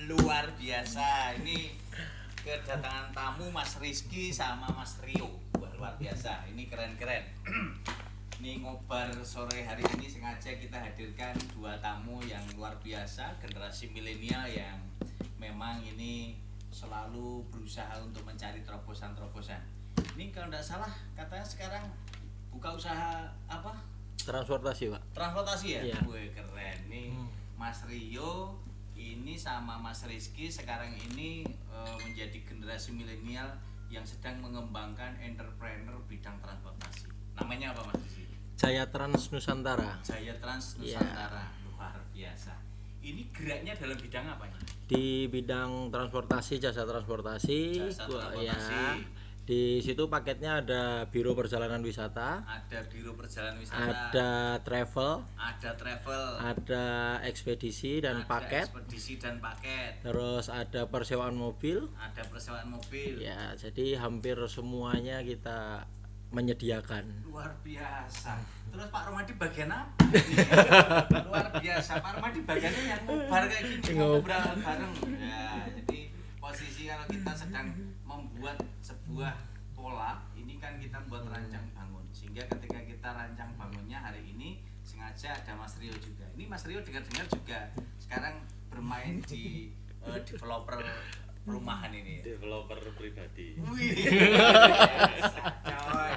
Luar biasa. Ini kedatangan tamu Mas Rizky sama Mas Rio. Wah, luar biasa. Ini keren-keren. Ini ngobar sore hari ini sengaja kita hadirkan dua tamu yang luar biasa, generasi milenial yang memang ini selalu berusaha untuk mencari terobosan-terobosan. Ini kalau tidak salah katanya sekarang buka usaha apa? Transportasi, Pak. Transportasi ya? Iya. Wih, keren nih. Mas Rio ini sama Mas Rizky sekarang ini menjadi generasi milenial yang sedang mengembangkan entrepreneur bidang transportasi. Namanya apa Mas Rizky? Jaya Trans Nusantara. Jaya Trans Nusantara. Luar biasa. Ini geraknya dalam bidang apa ini? Di bidang transportasi, jasa transportasi. Jasa transportasi. Ya. Di situ paketnya ada biro perjalanan wisata, Ada biro perjalanan wisata, ada travel, ada ekspedisi dan ada paket, ekspedisi dan paket, terus ada persewaan mobil. ada persewaan mobil. Ya, jadi hampir semuanya kita menyediakan. Luar biasa. Terus Pak Romadi bagian apa? Luar biasa. Pak Romadi bagiannya yang ngobar kayak gini, ngobrol bareng. Ya, jadi posisi kalau kita sedang membuat sebuah pola, ini kan kita buat rancang bangun. Sehingga ketika kita rancang bangunnya hari ini sengaja ada Mas Rio juga. Ini Mas Rio dengar-dengar juga sekarang bermain di developer perumahan ini. Developer pribadi. Wih, coy,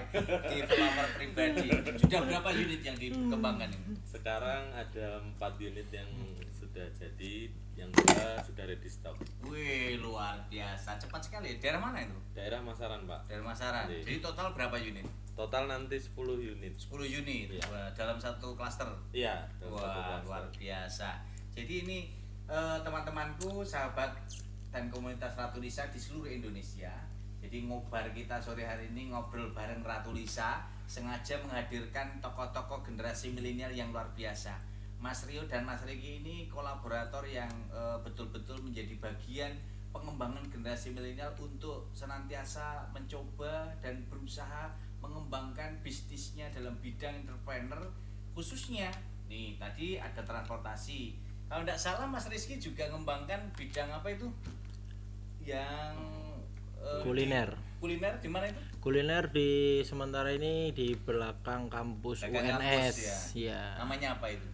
developer pribadi. Sudah berapa unit yang dikembangkan ini? Sekarang ada 4 unit yang sudah jadi, yang 2 sudah ready stock. Wih, luar biasa. Cepat sekali. Daerah mana itu? Daerah Masaran, Pak. Daerah Masaran. Iya. Jadi total berapa unit? Total nanti 10 unit. 10 unit. Iya. Wah, dalam satu klaster. Iya, dalam satu Wah, klaster. luar biasa. Jadi ini teman-temanku, sahabat dan komunitas Ratu Lisa di seluruh Indonesia. Jadi ngobar kita sore hari ini ngobrol bareng Ratu Lisa, sengaja menghadirkan tokoh-tokoh generasi milenial yang luar biasa. Mas Rio dan Mas Riki ini kolaborator yang betul-betul menjadi bagian pengembangan generasi milenial untuk senantiasa mencoba dan berusaha mengembangkan bisnisnya dalam bidang entrepreneur, khususnya nih tadi ada transportasi. Kalau tidak salah Mas Rizky juga mengembangkan bidang apa itu? Yang Kuliner. kuliner di mana itu? Kuliner di sementara ini di belakang kampus Belakang UNS. kampus, Ya. Namanya apa itu?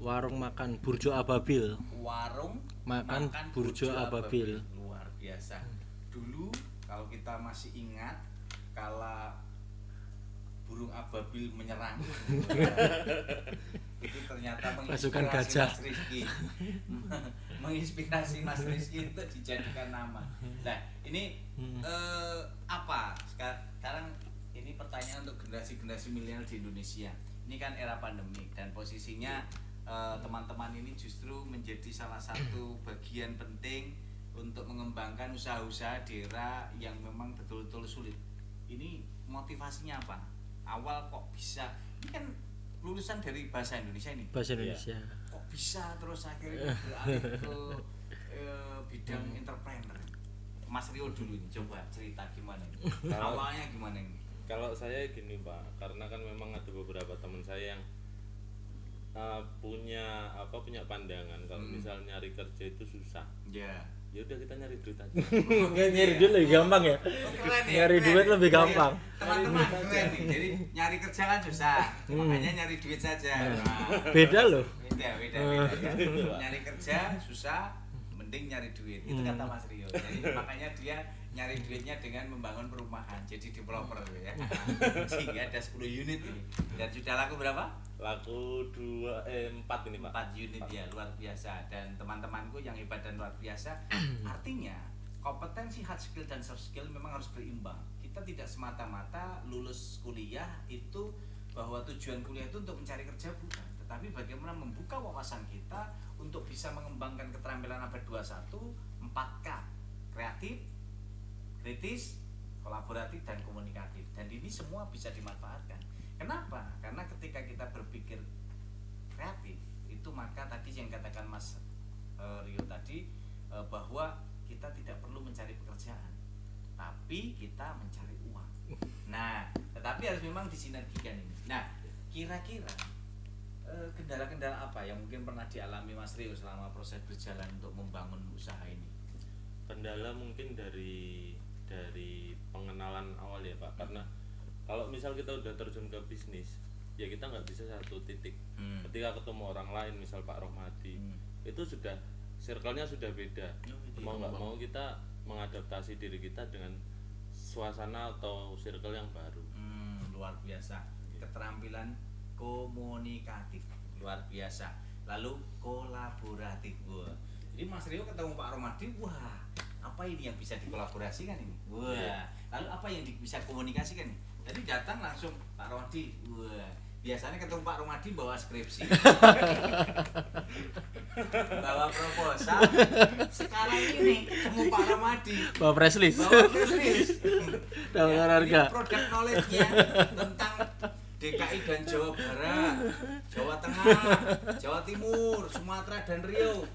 Warung makan Burjo Ababil. Warung Makan Burjo Ababil. Luar biasa. Dulu kalau kita masih ingat kala burung ababil menyerang itu ternyata Pasukan menginspirasi gajah. Mas Rizky menginspirasi Mas Rizky untuk dijadikan nama. Nah ini apa sekarang ini pertanyaan untuk generasi-generasi milenial di Indonesia. Ini kan era pandemi dan posisinya teman-teman ini justru menjadi salah satu bagian penting untuk mengembangkan usaha-usaha daerah yang memang betul-betul sulit. Ini motivasinya apa? Awal kok bisa, ini kan lulusan dari bahasa Indonesia ini. Bahasa Indonesia. Kok bisa terus akhirnya beralih ke bidang entrepreneur? Mas Rio dulu ini coba cerita gimana ini. Awalnya gimana ini? Kalau saya gini, Pak, karena kan memang ada beberapa teman saya yang punya pandangan kalau misal nyari kerja itu susah. Ya. Ya udah kita nyari duit aja. Nyari duit lebih gampang ya. Oh, keren ya, Nyari keren. duit lebih gampang. Teman-teman keren nih. Jadi nyari kerja kan susah. Makanya nyari duit saja. Nah, Beda loh. beda ya. Nyari kerja susah, mending nyari duit. Itu kata Mas Rio. Jadi makanya dia nyari duitnya dengan membangun perumahan. Jadi developer ya. Sehingga ada 10 unit ini. Dan sudah laku berapa? Laku 4 ini, Pak. 4 unit ya, luar biasa. Dan teman-temanku yang hebat dan luar biasa. Artinya kompetensi hard skill dan soft skill memang harus berimbang. Kita tidak semata-mata lulus kuliah itu bahwa tujuan kuliah itu untuk mencari kerja, bukan, tetapi bagaimana membuka wawasan kita untuk bisa mengembangkan keterampilan abad 21, 4K, kreatif, kritis, kolaboratif, dan komunikatif. Dan ini semua bisa dimanfaatkan. Kenapa? Karena ketika kita berpikir kreatif itu, maka tadi yang katakan Mas Rio tadi, bahwa kita tidak perlu mencari pekerjaan, tapi kita mencari uang. Nah, tetapi harus memang disinergikan ini. Nah, kira-kira kendala-kendala apa yang mungkin pernah dialami Mas Rio selama proses berjalan untuk membangun usaha ini? Kendala mungkin dari pengenalan awal ya Pak, karena kalau misal kita udah terjun ke bisnis ya kita nggak bisa satu titik. Ketika ketemu orang lain misal Pak Rohmadi itu sudah circle-nya sudah beda. Mau nggak mau kita mengadaptasi diri kita dengan suasana atau circle yang baru. Luar biasa, keterampilan komunikatif luar biasa, lalu kolaboratif. Wah, jadi Mas Rio ketemu Pak Rohmadi, wah apa ini yang bisa dikolaborasikan ini? Wah, lalu apa yang bisa komunikasikan nih? Jadi datang langsung Pak Rohmadi, wah biasanya ketemu Pak Rohmadi bawa skripsi, bawa proposal. Sekarang ini ketemu Pak Rohmadi bawa press list. Daftar harga. Produk knowledge-nya tentang DKI dan Jawa Barat, Jawa Tengah, Jawa Timur, Sumatera dan Riau.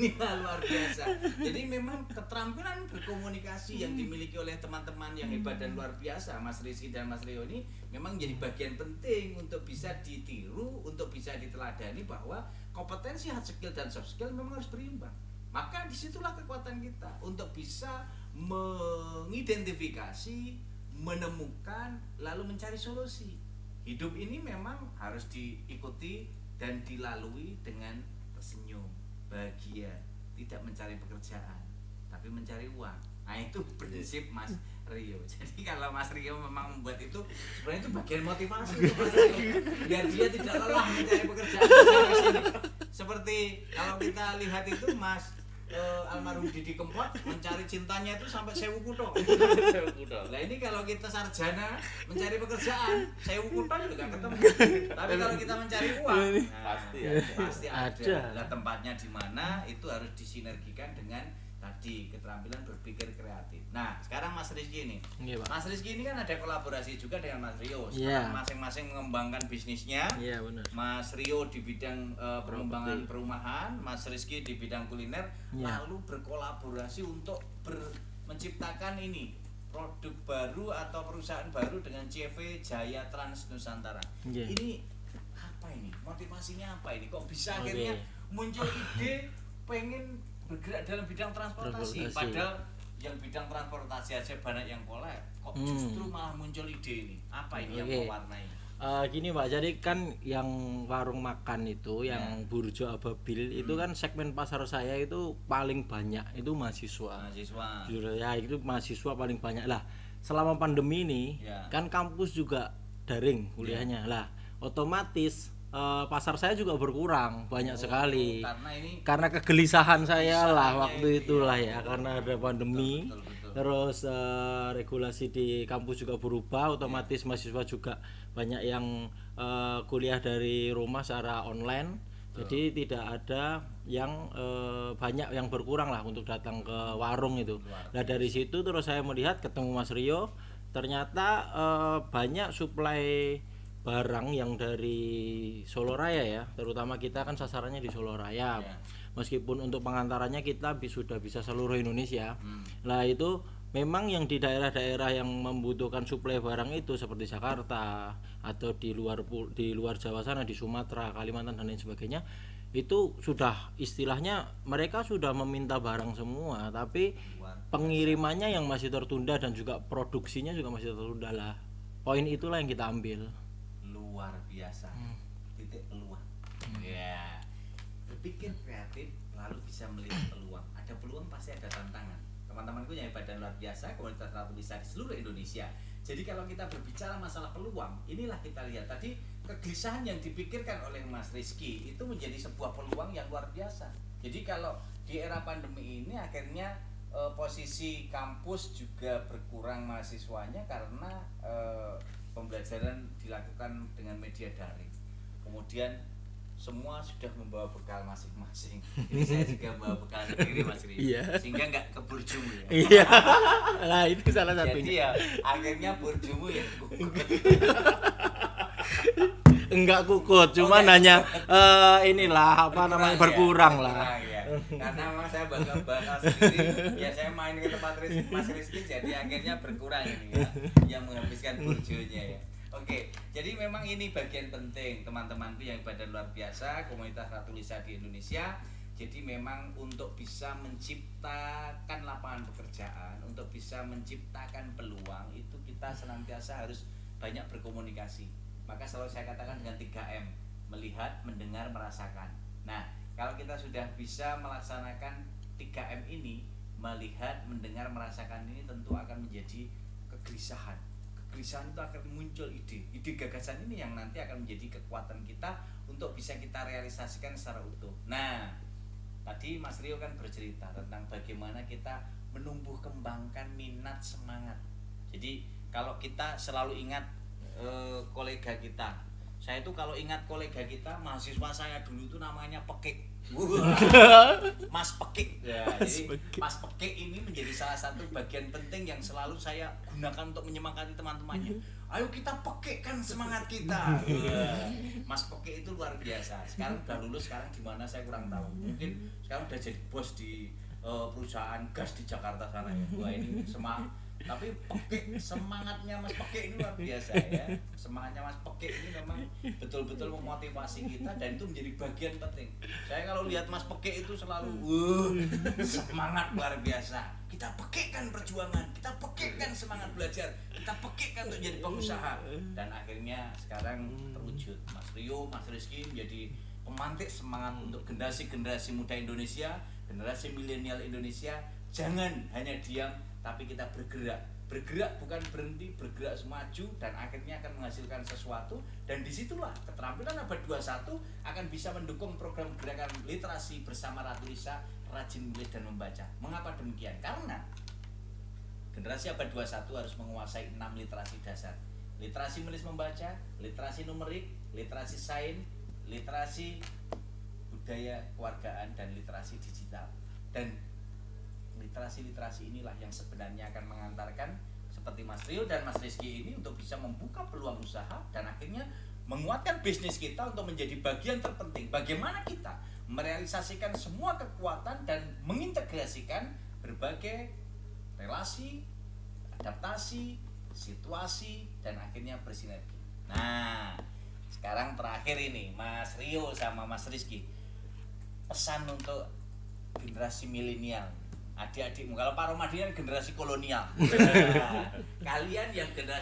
Ini luar biasa. Jadi memang keterampilan berkomunikasi yang dimiliki oleh teman-teman yang hebat dan luar biasa, Mas Rizky dan Mas Rio ini memang jadi bagian penting untuk bisa ditiru, untuk bisa diteladani bahwa kompetensi hard skill dan soft skill memang harus berimbang. Maka disitulah kekuatan kita untuk bisa mengidentifikasi, menemukan, lalu mencari solusi. Hidup ini memang harus diikuti dan dilalui dengan tersenyum, bahagia, tidak mencari pekerjaan, tapi mencari uang. Nah itu prinsip Mas Rio. Jadi kalau Mas Rio memang membuat itu, sebenarnya itu bagian motivasi untuk Mas Rio, biar dia tidak lelah mencari pekerjaan di sini. Seperti kalau kita lihat itu Mas almarhum Didi Kempot mencari cintanya itu sampai 1000 kutho. Nah ini kalau kita sarjana mencari pekerjaan 1000 kutho juga gak ketemu. Tapi kalau kita mencari uang, nah, pasti ada. Nah, tempatnya di mana itu harus disinergikan dengan tadi keterampilan berpikir kreatif. Nah sekarang Mas Rizky ini, Mas Rizky ini kan ada kolaborasi juga dengan Mas Rio. Sekarang masing-masing mengembangkan bisnisnya. Benar. Mas Rio di bidang pengembangan perumahan, Mas Rizky di bidang kuliner, lalu berkolaborasi untuk menciptakan ini produk baru atau perusahaan baru dengan CV Jaya Trans Nusantara. Ini apa ini? Motivasinya apa ini? Kok bisa akhirnya muncul ide pengen bergerak dalam bidang transportasi? Padahal yang bidang transportasi aja banyak yang kolab, kok justru malah muncul ide ini? Apa ini yang mewarnai? Gini Pak, jadi kan yang warung makan itu, yang Burjo Ababil itu kan segmen pasar saya itu paling banyak itu mahasiswa. Ya itu mahasiswa paling banyak lah. Selama pandemi ini kan kampus juga daring kuliahnya lah, otomatis pasar saya juga berkurang banyak sekali. Karena kegelisahan saya lah waktu itulah ya, karena ada pandemi. Betul. Terus regulasi di kampus juga berubah, otomatis mahasiswa juga banyak yang kuliah dari rumah secara online. Jadi tidak ada yang banyak yang berkurang lah untuk datang ke warung itu. Nah dari situ terus saya melihat ketemu Mas Rio, ternyata banyak suplai barang yang dari Solo Raya ya, terutama kita kan sasarannya di Solo Raya. Meskipun untuk pengantarannya kita sudah bisa seluruh Indonesia. Nah itu memang yang di daerah-daerah yang membutuhkan suplai barang itu seperti Jakarta atau di luar Jawa sana, di Sumatera, Kalimantan dan lain sebagainya, itu sudah istilahnya mereka sudah meminta barang semua, tapi pengirimannya yang masih tertunda dan juga produksinya juga masih tertunda lah. Poin itulah yang kita ambil. Luar biasa. Titik peluang. Ya. Berpikir kreatif lalu bisa melihat peluang. Ada peluang pasti ada tantangan. Teman-temanku yang hebat dan luar biasa, komunitas Ratu Bisa di seluruh Indonesia. Jadi kalau kita berbicara masalah peluang, inilah kita lihat tadi kegelisahan yang dipikirkan oleh Mas Rizky itu menjadi sebuah peluang yang luar biasa. Jadi kalau di era pandemi ini akhirnya posisi kampus juga berkurang mahasiswanya karena pembelajaran dilakukan dengan media daring. Kemudian semua sudah membawa bekal masing-masing. Ini saya juga membawa bekal sendiri Mas Rizky. Sehingga nggak ke burjumu ya. Iya. Nah itu salah satunya. Jadi ya akhirnya burjumu ya enggak kukut, cuman hanya inilah apa namanya berkurang lah. Karena memang saya bakal sendiri, ya saya main ke tempat Mas Rizky jadi akhirnya berkurang ini ya, yang menghabiskan burjonya ya. Oke, jadi memang ini bagian penting teman-temanku yang ibadah luar biasa, komunitas Ratu Lisa di Indonesia. Jadi memang untuk bisa menciptakan lapangan pekerjaan, untuk bisa menciptakan peluang, itu kita senantiasa harus banyak berkomunikasi. Maka selalu saya katakan dengan 3M, melihat, mendengar, merasakan. Nah, kalau kita sudah bisa melaksanakan 3M ini, melihat, mendengar, merasakan ini tentu akan menjadi kegelisahan. Kegelisahan itu akan muncul ide gagasan ini yang nanti akan menjadi kekuatan kita untuk bisa kita realisasikan secara utuh. Nah, tadi Mas Rio kan bercerita tentang bagaimana kita menumbuh kembangkan minat, semangat. Jadi kalau kita selalu ingat kolega kita, saya itu kalau ingat kolega kita, mahasiswa saya dulu itu namanya Pekik. Mas Pekik ya, jadi Mas Pekik ini menjadi salah satu bagian penting yang selalu saya gunakan untuk menyemangati teman-temannya. Ayo kita pekikkan semangat kita. Mas Pekik itu luar biasa. Sekarang udah lulus, sekarang gimana saya kurang tahu. Mungkin sekarang udah jadi bos di perusahaan gas di Jakarta sana ya. Wah ini tapi Pekik, semangatnya Mas Pekik ini luar biasa ya. Semangatnya Mas Pekik ini memang betul-betul memotivasi kita dan itu menjadi bagian penting. Saya kalau lihat Mas Pekik itu selalu semangat luar biasa. Kita pekikkan perjuangan, kita pekikkan semangat belajar, kita pekikkan untuk jadi pengusaha. Dan akhirnya sekarang terwujud. Mas Rio, Mas Rizky menjadi pemantik semangat untuk generasi-generasi muda Indonesia, generasi milenial Indonesia. Jangan hanya diam, tapi kita bergerak bukan berhenti, bergerak maju dan akhirnya akan menghasilkan sesuatu. Dan disitulah keterampilan abad 21 akan bisa mendukung program gerakan literasi bersama Ratu Lisa, rajin menulis dan membaca. Mengapa demikian? Karena generasi abad 21 harus menguasai 6 literasi dasar: literasi menulis membaca, literasi numerik, literasi sains, literasi budaya kewargaan, dan literasi digital. Dan literasi inilah yang sebenarnya akan mengantarkan seperti Mas Rio dan Mas Rizky ini untuk bisa membuka peluang usaha dan akhirnya menguatkan bisnis kita untuk menjadi bagian terpenting. Bagaimana kita merealisasikan semua kekuatan dan mengintegrasikan berbagai relasi, adaptasi, situasi, dan akhirnya bersinergi. Nah, sekarang terakhir ini Mas Rio sama Mas Rizky, pesan untuk generasi milenial, adik-adikmu. Kalau Pak Romadi kan generasi kolonial. Kalian yang generasi